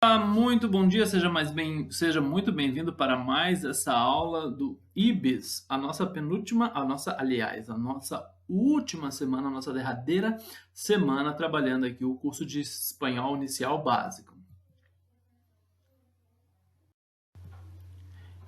Muito bom dia, seja muito bem-vindo para mais essa aula do IBIS, a nossa última semana, a nossa derradeira semana trabalhando aqui o curso de espanhol inicial básico.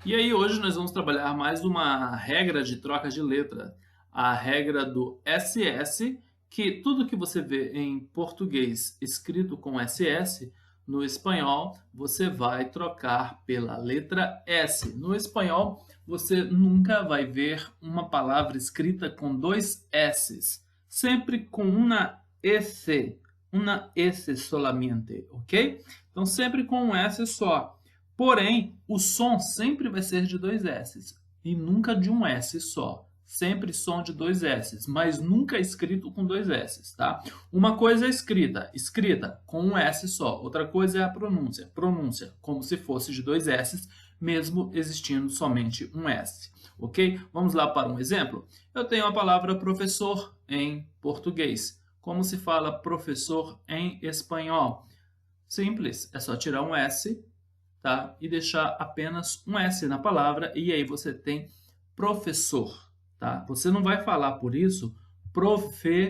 E aí hoje nós vamos trabalhar mais uma regra de troca de letra, a regra do SS, que tudo que você vê em português escrito com SS, no espanhol você vai trocar pela letra S. No espanhol você nunca vai ver uma palavra escrita com dois S's, sempre com uma S solamente, ok? Então sempre com um S só. Porém, o som sempre vai ser de dois S's e nunca de um S só. Sempre som de dois S's, mas nunca escrito com dois S's, tá? Uma coisa é escrita com um S só. Outra coisa é a pronúncia como se fosse de dois S's, mesmo existindo somente um S, ok? Vamos lá para um exemplo? Eu tenho a palavra professor em português. Como se fala professor em espanhol? Simples, é só tirar um S, tá? E deixar apenas um S na palavra e aí você tem professor, tá? Você não vai falar por isso professor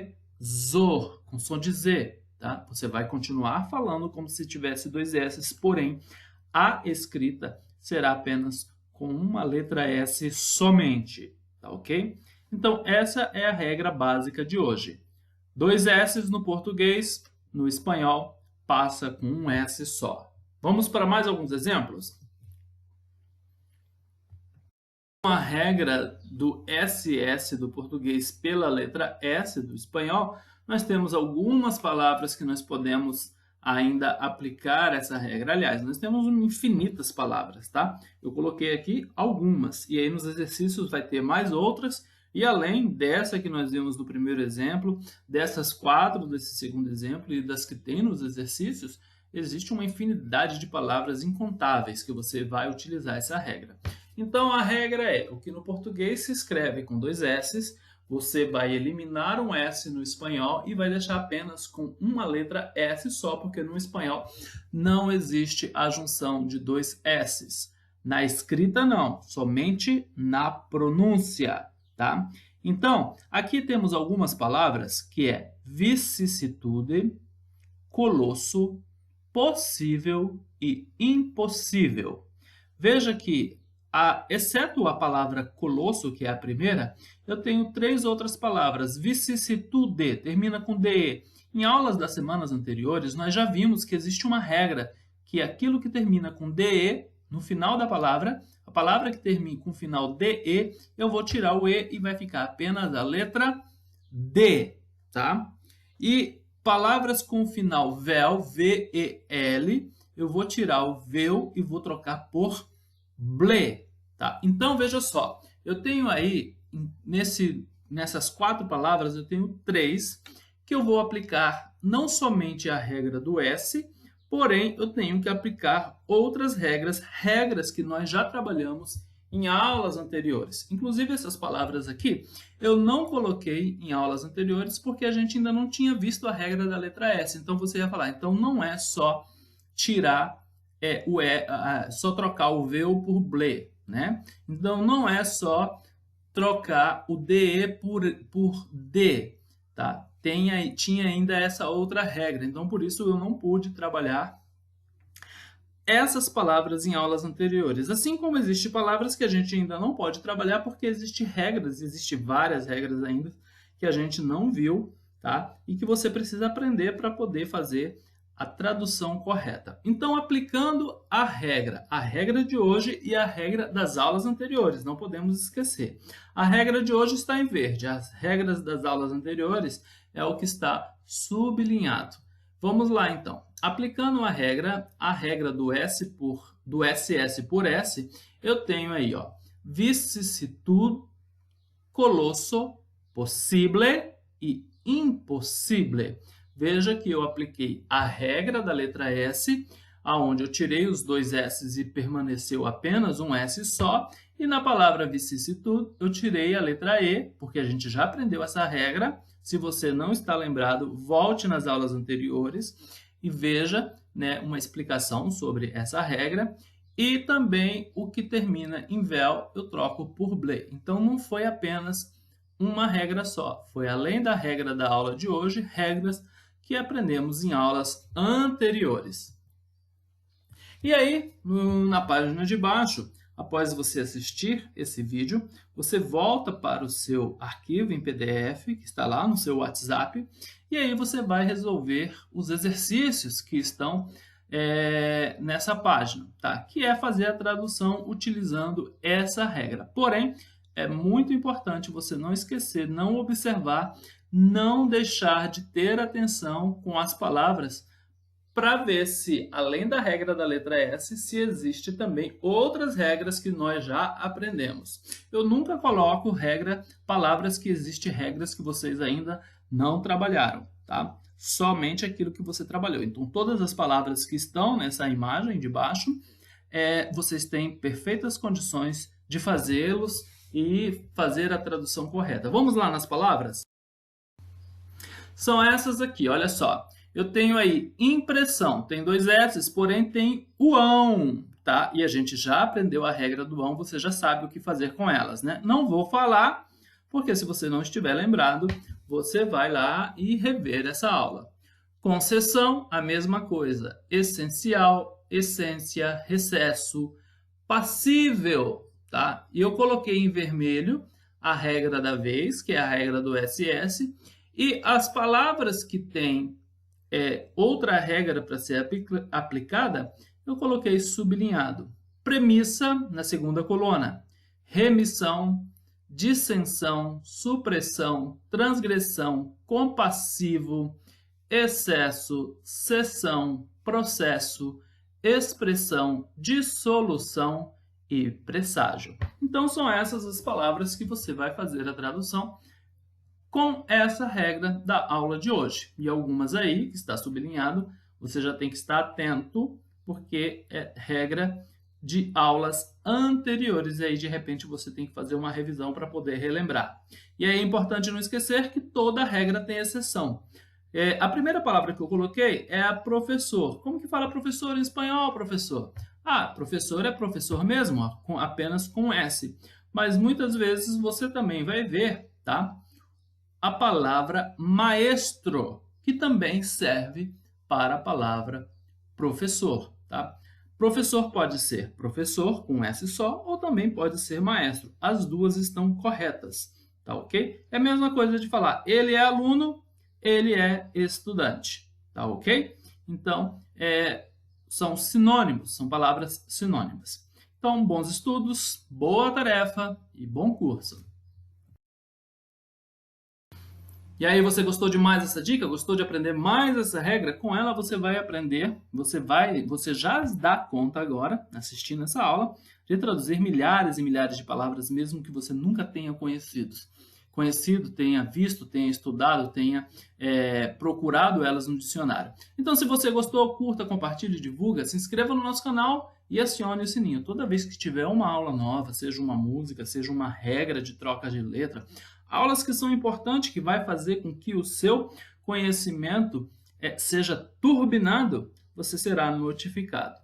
com som de Z, tá? Você vai continuar falando como se tivesse dois S, porém a escrita será apenas com uma letra S somente, tá ok? Então essa é a regra básica de hoje. Dois S no português, no espanhol passa com um S só. Vamos para mais alguns exemplos? A regra do SS do português pela letra S do espanhol, nós temos algumas palavras que nós podemos ainda aplicar essa regra. Aliás, nós temos infinitas palavras, tá? Eu coloquei aqui algumas, e aí nos exercícios vai ter mais outras, e além dessa que nós vimos no primeiro exemplo, dessas 4 desse segundo exemplo e das que tem nos exercícios, existe uma infinidade de palavras incontáveis que você vai utilizar essa regra. Então, a regra é, o que no português se escreve com dois S's, você vai eliminar um S no espanhol e vai deixar apenas com uma letra S só, porque no espanhol não existe a junção de dois S's. Na escrita, não, somente na pronúncia, tá? Então, aqui temos algumas palavras que é vicissitude, colosso, possível e impossível. Veja que, exceto a palavra colosso, que é a primeira, eu tenho 3 outras palavras. Vicissitude, termina com DE. Em aulas das semanas anteriores, nós já vimos que existe uma regra, que aquilo que termina com DE, no final da palavra, a palavra que termina com o final DE, eu vou tirar o E e vai ficar apenas a letra D, tá? E palavras com o final vel, V-E-L, eu vou tirar o vel e vou trocar por ble, tá? Então, veja só, eu tenho aí, nessas 4 palavras, eu tenho 3 que eu vou aplicar não somente a regra do S, porém, eu tenho que aplicar outras regras que nós já trabalhamos em aulas anteriores. Inclusive, essas palavras aqui, eu não coloquei em aulas anteriores porque a gente ainda não tinha visto a regra da letra S. Então, você ia falar, então não é só tirar o E, só trocar o V por ble, né? Então, não é só trocar o DE por D, tá? Tinha ainda essa outra regra, então por isso eu não pude trabalhar essas palavras em aulas anteriores. Assim como existem palavras que a gente ainda não pode trabalhar porque existem várias regras ainda que a gente não viu, tá? E que você precisa aprender para poder fazer a tradução correta. Então, aplicando a regra de hoje e a regra das aulas anteriores, não podemos esquecer. A regra de hoje está em verde, as regras das aulas anteriores é o que está sublinhado. Vamos lá, então. Aplicando a regra do SS por S, eu tenho aí, ó, vicissitude, colosso, possível e impossível. Veja que eu apliquei a regra da letra S, aonde eu tirei os dois S's e permaneceu apenas um S só, e na palavra vicissitude eu tirei a letra E, porque a gente já aprendeu essa regra. Se você não está lembrado, volte nas aulas anteriores e veja né, uma explicação sobre essa regra, e também o que termina em vel eu troco por ble. Então não foi apenas uma regra só, foi além da regra da aula de hoje, regras que aprendemos em aulas anteriores. E aí, na página de baixo, após você assistir esse vídeo, você volta para o seu arquivo em PDF, que está lá no seu WhatsApp, e aí você vai resolver os exercícios que estão nessa página, tá? Que é fazer a tradução utilizando essa regra. Porém, é muito importante você não esquecer, não observar, não deixar de ter atenção com as palavras para ver se, além da regra da letra S, se existe também outras regras que nós já aprendemos. Eu nunca coloco palavras que existem regras que vocês ainda não trabalharam, tá? Somente aquilo que você trabalhou. Então, todas as palavras que estão nessa imagem de baixo, vocês têm perfeitas condições de fazê-los e fazer a tradução correta. Vamos lá nas palavras? São essas aqui, olha só. Eu tenho aí impressão, tem 2 S, porém tem o ão, tá? E a gente já aprendeu a regra do ão, você já sabe o que fazer com elas, né? Não vou falar, porque se você não estiver lembrado, você vai lá e rever essa aula. Concessão, a mesma coisa. Essencial, essência, recesso, passível, tá? E eu coloquei em vermelho a regra da vez, que é a regra do SS, e as palavras que têm outra regra para ser aplicada, eu coloquei sublinhado. Premissa, na segunda coluna. Remissão, dissensão, supressão, transgressão, compassivo, excesso, cessão, processo, expressão, dissolução e presságio. Então, são essas as palavras que você vai fazer a tradução com essa regra da aula de hoje. E algumas aí, que está sublinhado, você já tem que estar atento, porque é regra de aulas anteriores, e aí de repente você tem que fazer uma revisão para poder relembrar. E aí é importante não esquecer que toda regra tem exceção. A primeira palavra que eu coloquei é a professor. Como que fala professor em espanhol, professor? Professor é professor mesmo, apenas com S. Mas muitas vezes você também vai ver, tá? A palavra maestro, que também serve para a palavra professor, tá? Professor pode ser professor com S só, ou também pode ser maestro. As duas estão corretas, tá ok? É a mesma coisa de falar ele é aluno, ele é estudante, tá ok? Então, são sinônimos, são palavras sinônimas. Então, bons estudos, boa tarefa e bom curso! E aí, você gostou de mais essa dica? Gostou de aprender mais essa regra? Com ela você vai aprender, você já dá conta agora, assistindo essa aula, de traduzir milhares e milhares de palavras, mesmo que você nunca tenha conhecido, tenha visto, tenha estudado, tenha procurado elas no dicionário. Então, se você gostou, curta, compartilhe, divulga, se inscreva no nosso canal e acione o sininho. Toda vez que tiver uma aula nova, seja uma música, seja uma regra de troca de letra, aulas que são importantes, que vai fazer com que o seu conhecimento seja turbinado, você será notificado.